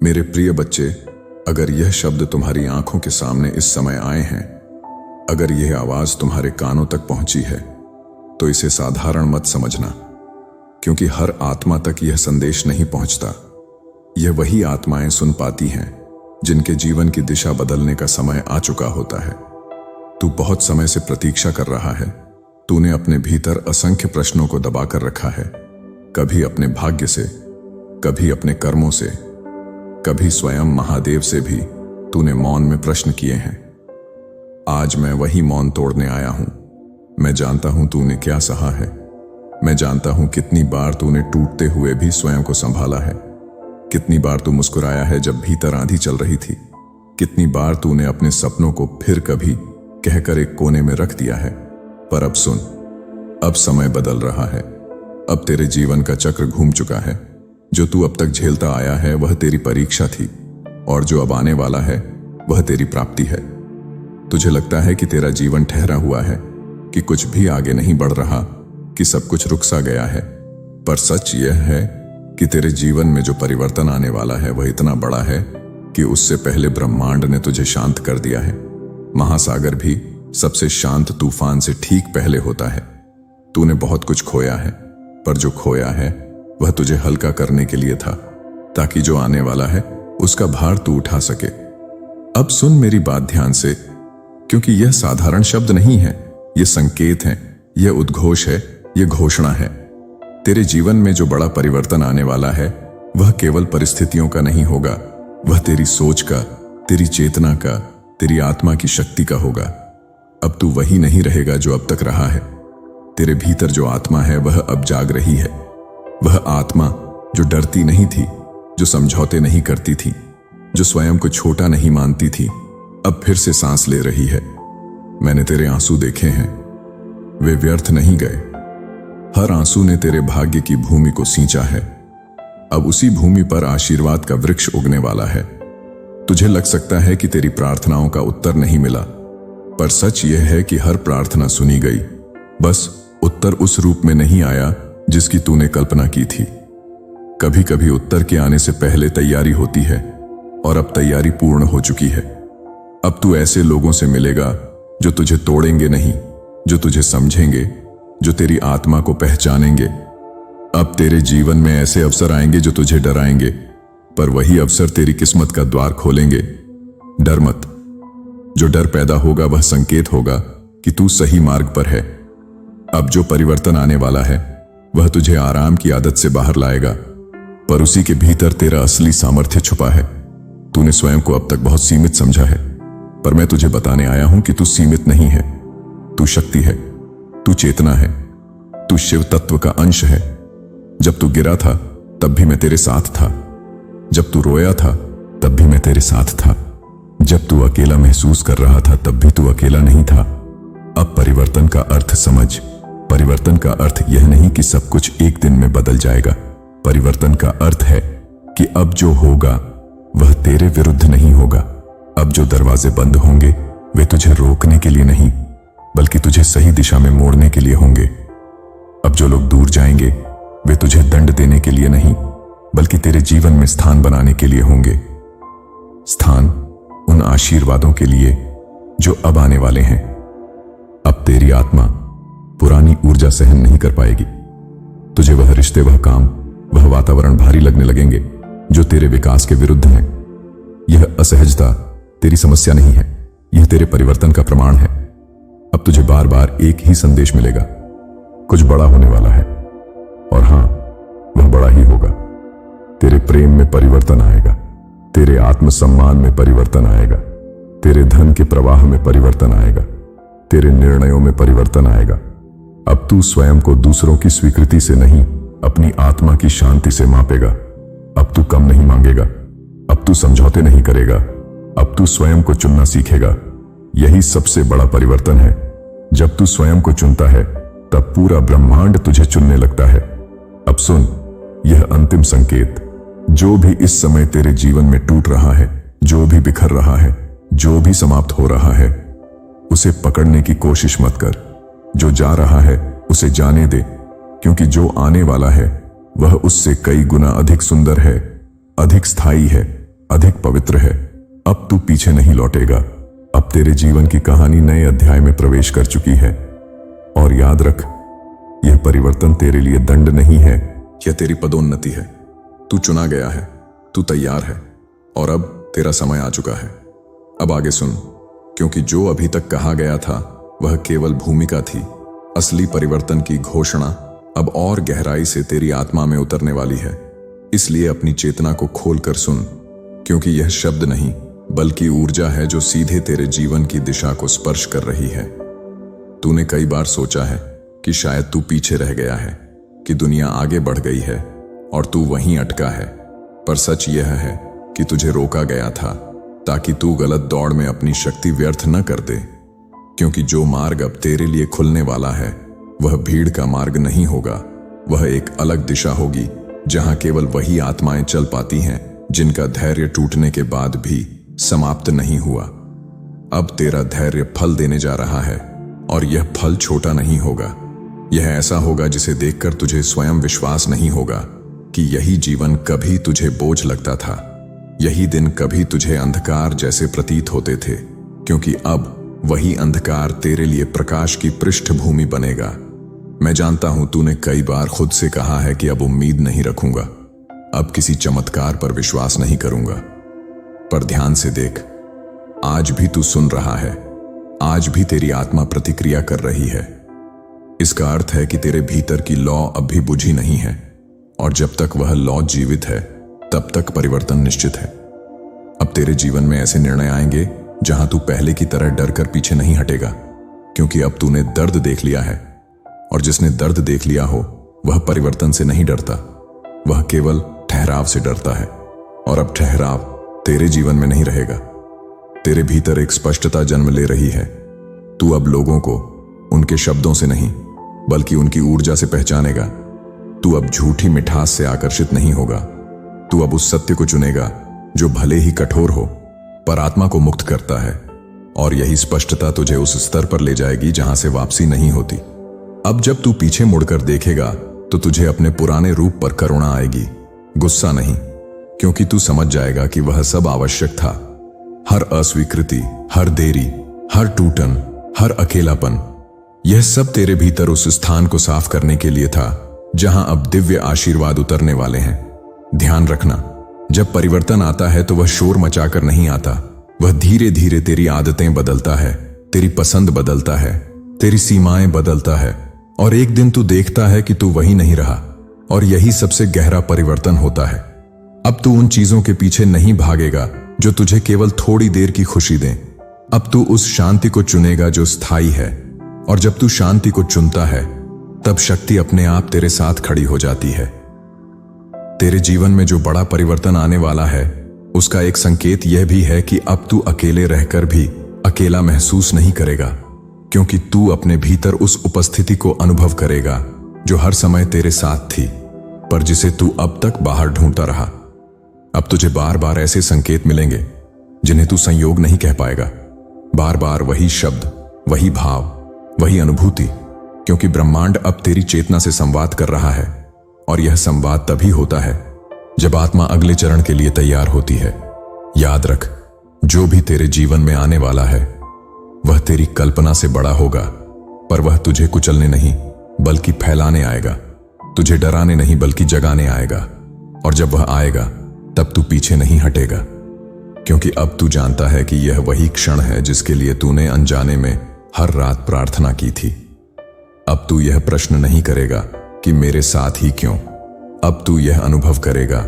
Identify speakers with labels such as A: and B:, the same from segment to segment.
A: मेरे प्रिय बच्चे, अगर यह शब्द तुम्हारी आंखों के सामने इस समय आए हैं, अगर यह आवाज तुम्हारे कानों तक पहुंची है, तो इसे साधारण मत समझना, क्योंकि हर आत्मा तक यह संदेश नहीं पहुंचता। यह वही आत्माएं सुन पाती हैं जिनके जीवन की दिशा बदलने का समय आ चुका होता है। तू बहुत समय से प्रतीक्षा कर रहा है। तूने अपने भीतर असंख्य प्रश्नों को दबाकर रखा है, कभी अपने भाग्य से, कभी अपने कर्मों से, कभी स्वयं महादेव से भी तूने मौन में प्रश्न किए हैं। आज मैं वही मौन तोड़ने आया हूं। मैं जानता हूं तूने क्या सहा है। मैं जानता हूं कितनी बार तूने टूटते हुए भी स्वयं को संभाला है, कितनी बार तू मुस्कुराया है जब भीतर आंधी चल रही थी, कितनी बार तूने अपने सपनों को फिर कभी कहकर एक कोने में रख दिया है। पर अब सुन, अब समय बदल रहा है। अब तेरे जीवन का चक्र घूम चुका है। जो तू अब तक झेलता आया है वह तेरी परीक्षा थी, और जो अब आने वाला है वह तेरी प्राप्ति है। तुझे लगता है कि तेरा जीवन ठहरा हुआ है, कि कुछ भी आगे नहीं बढ़ रहा, कि सब कुछ रुक सा गया है। पर सच यह है कि तेरे जीवन में जो परिवर्तन आने वाला है वह इतना बड़ा है कि उससे पहले ब्रह्मांड ने तुझे शांत कर दिया है। महासागर भी सबसे शांत तूफान से ठीक पहले होता है। तूने बहुत कुछ खोया है, पर जो खोया है वह तुझे हल्का करने के लिए था, ताकि जो आने वाला है उसका भार तू उठा सके। अब सुन मेरी बात ध्यान से, क्योंकि यह साधारण शब्द नहीं है, यह संकेत है, यह उद्घोष है, यह घोषणा है। तेरे जीवन में जो बड़ा परिवर्तन आने वाला है वह केवल परिस्थितियों का नहीं होगा, वह तेरी सोच का, तेरी चेतना का, तेरी आत्मा की शक्ति का होगा। अब तू वही नहीं रहेगा जो अब तक रहा है। तेरे भीतर जो आत्मा है वह अब जाग रही है। वह आत्मा जो डरती नहीं थी, जो समझौते नहीं करती थी, जो स्वयं को छोटा नहीं मानती थी, अब फिर से सांस ले रही है। मैंने तेरे आंसू देखे हैं, वे व्यर्थ नहीं गए। हर आंसू ने तेरे भाग्य की भूमि को सींचा है। अब उसी भूमि पर आशीर्वाद का वृक्ष उगने वाला है। तुझे लग सकता है कि तेरी प्रार्थनाओं का उत्तर नहीं मिला, पर सच यह है कि हर प्रार्थना सुनी गई। बस उत्तर उस रूप में नहीं आया जिसकी तूने कल्पना की थी। कभी कभी उत्तर के आने से पहले तैयारी होती है, और अब तैयारी पूर्ण हो चुकी है। अब तू ऐसे लोगों से मिलेगा जो तुझे तोड़ेंगे नहीं, जो तुझे समझेंगे, जो तेरी आत्मा को पहचानेंगे। अब तेरे जीवन में ऐसे अवसर आएंगे जो तुझे डराएंगे, पर वही अवसर तेरी किस्मत का द्वार खोलेंगे। डर मत। जो डर पैदा होगा वह संकेत होगा कि तू सही मार्ग पर है। अब जो परिवर्तन आने वाला है वह तुझे आराम की आदत से बाहर लाएगा, पर उसी के भीतर तेरा असली सामर्थ्य छुपा है। तूने स्वयं को अब तक बहुत सीमित समझा है, पर मैं तुझे बताने आया हूं कि तू सीमित नहीं है। तू शक्ति है, तू चेतना है, तू शिव तत्व का अंश है। जब तू गिरा था तब भी मैं तेरे साथ था। जब तू रोया था तब भी मैं तेरे साथ था। जब तू अकेला महसूस कर रहा था तब भी तू अकेला नहीं था। अब परिवर्तन का अर्थ समझ। परिवर्तन का अर्थ यह नहीं कि सब कुछ एक दिन में बदल जाएगा। परिवर्तन का अर्थ है कि अब जो होगा वह तेरे विरुद्ध नहीं होगा। अब जो दरवाजे बंद होंगे वे तुझे रोकने के लिए नहीं, बल्कि तुझे सही दिशा में मोड़ने के लिए होंगे। अब जो लोग दूर जाएंगे वे तुझे दंड देने के लिए नहीं, बल्कि तेरे जीवन में स्थान बनाने के लिए होंगे। स्थान उन आशीर्वादों के लिए जो अब आने वाले हैं। अब तेरी आत्मा पुरानी ऊर्जा सहन नहीं कर पाएगी। तुझे वह रिश्ते, वह काम, वह वातावरण भारी लगने लगेंगे जो तेरे विकास के विरुद्ध हैं। यह असहजता तेरी समस्या नहीं है, यह तेरे परिवर्तन का प्रमाण है। अब तुझे बार बार एक ही संदेश मिलेगा, कुछ बड़ा होने वाला है। और हां, वह बड़ा ही होगा। तेरे प्रेम में परिवर्तन आएगा, तेरे आत्मसम्मान में परिवर्तन आएगा, तेरे धन के प्रवाह में परिवर्तन आएगा, तेरे निर्णयों में परिवर्तन आएगा। अब तू स्वयं को दूसरों की स्वीकृति से नहीं, अपनी आत्मा की शांति से मापेगा। अब तू कम नहीं मांगेगा, अब तू समझौते नहीं करेगा, अब तू स्वयं को चुनना सीखेगा। यही सबसे बड़ा परिवर्तन है। जब तू स्वयं को चुनता है तब पूरा ब्रह्मांड तुझे चुनने लगता है। अब सुन, यह अंतिम संकेत। जो भी इस समय तेरे जीवन में टूट रहा है, जो भी बिखर रहा है, जो भी समाप्त हो रहा है, उसे पकड़ने की कोशिश मत कर। जो जा रहा है उसे जाने दे, क्योंकि जो आने वाला है वह उससे कई गुना अधिक सुंदर है, अधिक स्थायी है, अधिक पवित्र है। अब तू पीछे नहीं लौटेगा। अब तेरे जीवन की कहानी नए अध्याय में प्रवेश कर चुकी है। और याद रख, यह परिवर्तन तेरे लिए दंड नहीं है, यह तेरी पदोन्नति है। तू चुना गया है, तू तैयार है, और अब तेरा समय आ चुका है। अब आगे सुन, क्योंकि जो अभी तक कहा गया था वह केवल भूमिका थी। असली परिवर्तन की घोषणा अब और गहराई से तेरी आत्मा में उतरने वाली है। इसलिए अपनी चेतना को खोलकर सुन, क्योंकि यह शब्द नहीं बल्कि ऊर्जा है जो सीधे तेरे जीवन की दिशा को स्पर्श कर रही है। तूने कई बार सोचा है कि शायद तू पीछे रह गया है, कि दुनिया आगे बढ़ गई है और तू वहीं अटका है। पर सच यह है कि तुझे रोका गया था ताकि तू गलत दौड़ में अपनी शक्ति व्यर्थ न कर दे। क्योंकि जो मार्ग अब तेरे लिए खुलने वाला है वह भीड़ का मार्ग नहीं होगा। वह एक अलग दिशा होगी जहां केवल वही आत्माएं चल पाती हैं जिनका धैर्य टूटने के बाद भी समाप्त नहीं हुआ। अब तेरा धैर्य फल देने जा रहा है, और यह फल छोटा नहीं होगा। यह ऐसा होगा जिसे देखकर तुझे स्वयं विश्वास नहीं होगा कि यही जीवन कभी तुझे बोझ लगता था। यही दिन कभी तुझे अंधकार जैसे प्रतीत होते थे, क्योंकि अब वही अंधकार तेरे लिए प्रकाश की पृष्ठभूमि बनेगा। मैं जानता हूं तूने कई बार खुद से कहा है कि अब उम्मीद नहीं रखूंगा, अब किसी चमत्कार पर विश्वास नहीं करूंगा। पर ध्यान से देख, आज भी तू सुन रहा है, आज भी तेरी आत्मा प्रतिक्रिया कर रही है। इसका अर्थ है कि तेरे भीतर की लौ अब भी बुझी नहीं है, और जब तक वह लौ जीवित है तब तक परिवर्तन निश्चित है। अब तेरे जीवन में ऐसे निर्णय आएंगे जहां तू पहले की तरह डर कर पीछे नहीं हटेगा, क्योंकि अब तूने दर्द देख लिया है, और जिसने दर्द देख लिया हो वह परिवर्तन से नहीं डरता, वह केवल ठहराव से डरता है। और अब ठहराव तेरे जीवन में नहीं रहेगा। तेरे भीतर एक स्पष्टता जन्म ले रही है। तू अब लोगों को उनके शब्दों से नहीं बल्कि उनकी ऊर्जा से पहचानेगा। तू अब झूठी मिठास से आकर्षित नहीं होगा। तू अब उस सत्य को चुनेगा जो भले ही कठोर हो पर आत्मा को मुक्त करता है। और यही स्पष्टता तुझे उस स्तर पर ले जाएगी जहां से वापसी नहीं होती। अब जब तू पीछे मुड़कर देखेगा तो तुझे अपने पुराने रूप पर करुणा आएगी, गुस्सा नहीं, क्योंकि तू समझ जाएगा कि वह सब आवश्यक था। हर अस्वीकृति, हर देरी, हर टूटन, हर अकेलापन, यह सब तेरे भीतर उस स्थान को साफ करने के लिए था जहां अब दिव्य आशीर्वाद उतरने वाले हैं। ध्यान रखना, जब परिवर्तन आता है तो वह शोर मचाकर नहीं आता। वह धीरे धीरे तेरी आदतें बदलता है, तेरी पसंद बदलता है, तेरी सीमाएं बदलता है, और एक दिन तू देखता है कि तू वही नहीं रहा। और यही सबसे गहरा परिवर्तन होता है। अब तू उन चीजों के पीछे नहीं भागेगा जो तुझे केवल थोड़ी देर की खुशी दें। अब तू उस शांति को चुनेगा जो स्थायी है। और जब तू शांति को चुनता है तब शक्ति अपने आप तेरे साथ खड़ी हो जाती है। तेरे जीवन में जो बड़ा परिवर्तन आने वाला है उसका एक संकेत यह भी है कि अब तू अकेले रहकर भी अकेला महसूस नहीं करेगा, क्योंकि तू अपने भीतर उस उपस्थिति को अनुभव करेगा जो हर समय तेरे साथ थी, पर जिसे तू अब तक बाहर ढूंढता रहा। अब तुझे बार बार ऐसे संकेत मिलेंगे जिन्हें तू संयोग नहीं कह पाएगा। बार बार वही शब्द, वही भाव, वही अनुभूति, क्योंकि ब्रह्मांड अब तेरी चेतना से संवाद कर रहा है। और यह संवाद तभी होता है जब आत्मा अगले चरण के लिए तैयार होती है। याद रख, जो भी तेरे जीवन में आने वाला है वह तेरी कल्पना से बड़ा होगा, पर वह तुझे कुचलने नहीं बल्कि फैलाने आएगा। तुझे डराने नहीं बल्कि जगाने आएगा। और जब वह आएगा तब तू पीछे नहीं हटेगा, क्योंकि अब तू जानता है कि यह वही क्षण है जिसके लिए तूने अनजाने में हर रात प्रार्थना की थी। अब तू यह प्रश्न नहीं करेगा कि मेरे साथ ही क्यों। अब तू यह अनुभव करेगा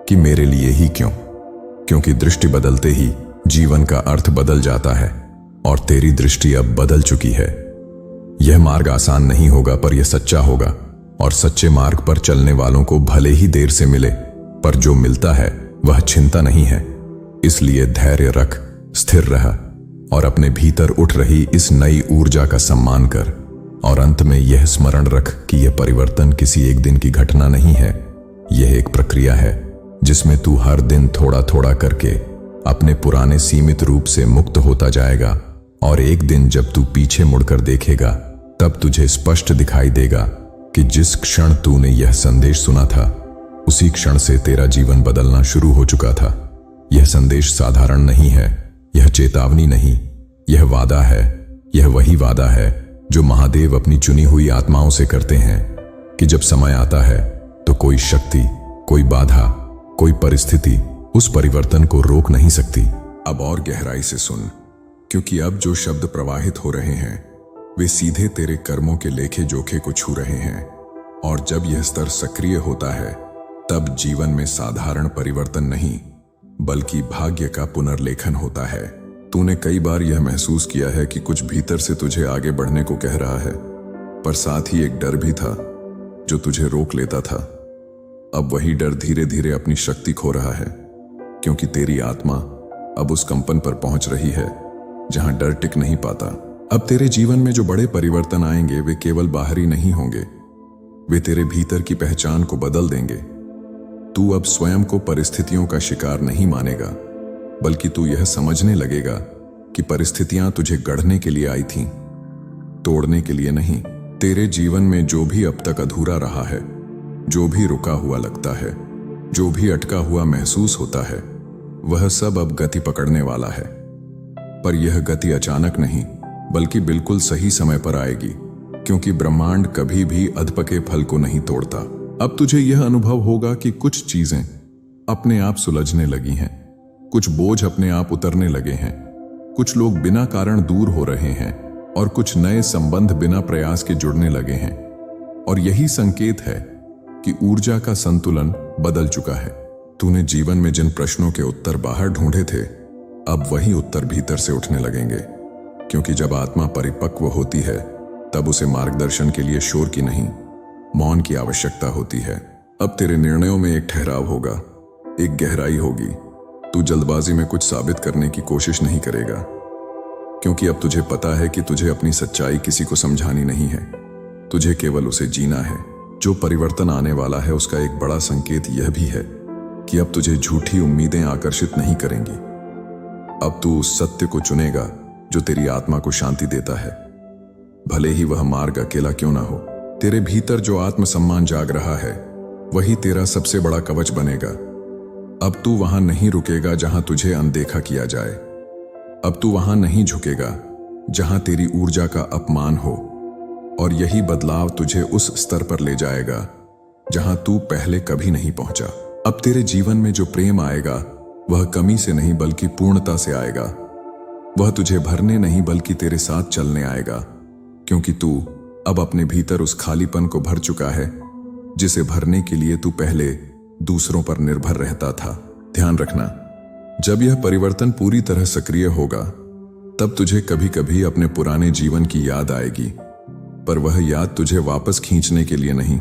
A: कि मेरे लिए ही क्यों, क्योंकि दृष्टि बदलते ही जीवन का अर्थ बदल जाता है। और तेरी दृष्टि अब बदल चुकी है। यह मार्ग आसान नहीं होगा, पर यह सच्चा होगा। और सच्चे मार्ग पर चलने वालों को भले ही देर से मिले, पर जो मिलता है वह छिनता नहीं है। इसलिए धैर्य रख, स्थिर रह, और अपने भीतर उठ रही इस नई ऊर्जा का सम्मान कर। और अंत में यह स्मरण रख कि यह परिवर्तन किसी एक दिन की घटना नहीं है। यह एक प्रक्रिया है जिसमें तू हर दिन थोड़ा थोड़ा करके अपने पुराने सीमित रूप से मुक्त होता जाएगा। और एक दिन जब तू पीछे मुड़कर देखेगा तब तुझे स्पष्ट दिखाई देगा कि जिस क्षण तूने यह संदेश सुना था उसी क्षण से तेरा जीवन बदलना शुरू हो चुका था। यह संदेश साधारण नहीं है, यह चेतावनी नहीं, यह वादा है। यह वही वादा है जो महादेव अपनी चुनी हुई आत्माओं से करते हैं कि जब समय आता है तो कोई शक्ति, कोई बाधा, कोई परिस्थिति उस परिवर्तन को रोक नहीं सकती। अब और गहराई से सुन, क्योंकि अब जो शब्द प्रवाहित हो रहे हैं वे सीधे तेरे कर्मों के लेखे जोखे को छू रहे हैं। और जब यह स्तर सक्रिय होता है तब जीवन में साधारण परिवर्तन नहीं बल्कि भाग्य का पुनर्लेखन होता है। तूने कई बार यह महसूस किया है कि कुछ भीतर से तुझे आगे बढ़ने को कह रहा है, पर साथ ही एक डर भी था जो तुझे रोक लेता था। अब वही डर धीरे धीरे अपनी शक्ति खो रहा है, क्योंकि तेरी आत्मा अब उस कंपन पर पहुंच रही है जहां डर टिक नहीं पाता। अब तेरे जीवन में जो बड़े परिवर्तन आएंगे वे केवल बाहरी नहीं होंगे, वे तेरे भीतर की पहचान को बदल देंगे। तू अब स्वयं को परिस्थितियों का शिकार नहीं मानेगा, बल्कि तू यह समझने लगेगा कि परिस्थितियां तुझे गढ़ने के लिए आई थीं, तोड़ने के लिए नहीं। तेरे जीवन में जो भी अब तक अधूरा रहा है, जो भी रुका हुआ लगता है, जो भी अटका हुआ महसूस होता है, वह सब अब गति पकड़ने वाला है। पर यह गति अचानक नहीं बल्कि बिल्कुल सही समय पर आएगी, क्योंकि ब्रह्मांड कभी भी अधपके फल को नहीं तोड़ता। अब तुझे यह अनुभव होगा कि कुछ चीजें अपने आप सुलझने लगी हैं, कुछ बोझ अपने आप उतरने लगे हैं, कुछ लोग बिना कारण दूर हो रहे हैं और कुछ नए संबंध बिना प्रयास के जुड़ने लगे हैं। और यही संकेत है कि ऊर्जा का संतुलन बदल चुका है। तूने जीवन में जिन प्रश्नों के उत्तर बाहर ढूंढे थे, अब वही उत्तर भीतर से उठने लगेंगे, क्योंकि जब आत्मा परिपक्व होती है तब उसे मार्गदर्शन के लिए शोर की नहीं, मौन की आवश्यकता होती है। अब तेरे निर्णयों में एक ठहराव होगा, एक गहराई होगी। तू जल्दबाजी में कुछ साबित करने की कोशिश नहीं करेगा, क्योंकि अब तुझे पता है कि तुझे अपनी सच्चाई किसी को समझानी नहीं है, तुझे केवल उसे जीना है। जो परिवर्तन आने वाला है उसका एक बड़ा संकेत यह भी है कि अब तुझे झूठी उम्मीदें आकर्षित नहीं करेंगी। अब तू उस सत्य को चुनेगा जो तेरी आत्मा को शांति देता है, भले ही वह मार्ग अकेला क्यों ना हो। तेरे भीतर जो आत्मसम्मान जाग रहा है वही तेरा सबसे बड़ा कवच बनेगा। अब तू वहां नहीं रुकेगा जहां तुझे अनदेखा किया जाए, अब तू वहां नहीं झुकेगा जहां तेरी ऊर्जा का अपमान हो। और यही बदलाव तुझे उस स्तर पर ले जाएगा जहां तू पहले कभी नहीं पहुंचा। अब तेरे जीवन में जो प्रेम आएगा वह कमी से नहीं बल्कि पूर्णता से आएगा। वह तुझे भरने नहीं बल्कि तेरे साथ चलने आएगा, क्योंकि तू अब अपने भीतर उस खालीपन को भर चुका है जिसे भरने के लिए तू पहले दूसरों पर निर्भर रहता था। ध्यान रखना, जब यह परिवर्तन पूरी तरह सक्रिय होगा तब तुझे कभी कभी अपने पुराने जीवन की याद आएगी, पर वह याद तुझे वापस खींचने के लिए नहीं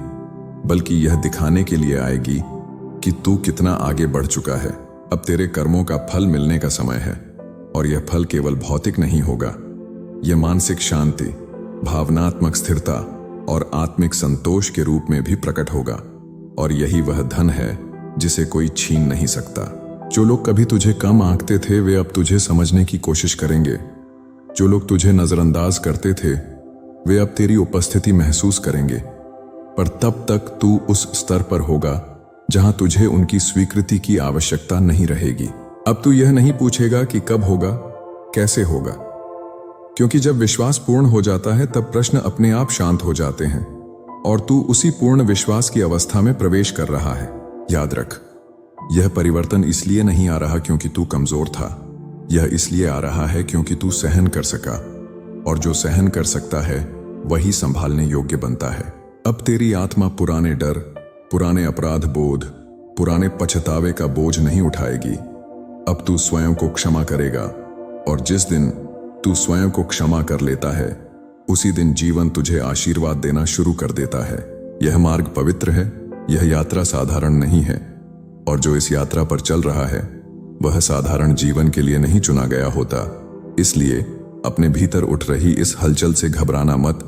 A: बल्कि यह दिखाने के लिए आएगी कि तू कितना आगे बढ़ चुका है। अब तेरे कर्मों का फल मिलने का समय है, और यह फल केवल भौतिक नहीं होगा, यह मानसिक शांति, भावनात्मक स्थिरता और आत्मिक संतोष के रूप में भी प्रकट होगा। और यही वह धन है जिसे कोई छीन नहीं सकता। जो लोग कभी तुझे कम आंकते थे वे अब तुझे समझने की कोशिश करेंगे। जो लोग तुझे नजरअंदाज करते थे वे अब तेरी उपस्थिति महसूस करेंगे, पर तब तक तू उस स्तर पर होगा जहां तुझे उनकी स्वीकृति की आवश्यकता नहीं रहेगी। अब तू यह नहीं पूछेगा कि कब होगा, कैसे होगा, क्योंकि जब विश्वास पूर्ण हो जाता है तब प्रश्न अपने आप शांत हो जाते हैं और तू उसी पूर्ण विश्वास की अवस्था में प्रवेश कर रहा है। याद रख, यह परिवर्तन इसलिए नहीं आ रहा क्योंकि तू कमजोर था, यह इसलिए आ रहा है क्योंकि तू सहन कर सका, और जो सहन कर सकता है वही संभालने योग्य बनता है। अब तेरी आत्मा पुराने डर, पुराने अपराध बोध, पुराने पछतावे का बोझ नहीं उठाएगी। अब तू स्वयं को क्षमा करेगा, और जिस दिन तू स्वयं को क्षमा कर लेता है उसी दिन जीवन तुझे आशीर्वाद देना शुरू कर देता है। यह मार्ग पवित्र है, यह यात्रा साधारण नहीं है, और जो इस यात्रा पर चल रहा है वह साधारण जीवन के लिए नहीं चुना गया होता। इसलिए अपने भीतर उठ रही इस हलचल से घबराना मत।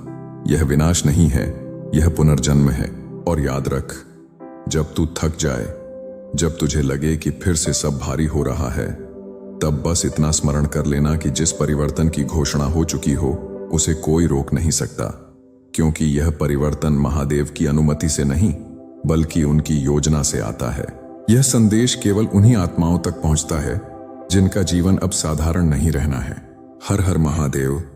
A: यह विनाश नहीं है, यह पुनर्जन्म है। और याद रख, जब तू थक जाए, जब तुझे लगे कि फिर से सब भारी हो रहा है, तब बस इतना स्मरण कर लेना कि जिस परिवर्तन की घोषणा हो चुकी हो उसे कोई रोक नहीं सकता, क्योंकि यह परिवर्तन महादेव की अनुमति से नहीं बल्कि उनकी योजना से आता है। यह संदेश केवल उन्हीं आत्माओं तक पहुंचता है जिनका जीवन अब साधारण नहीं रहना है। हर हर महादेव।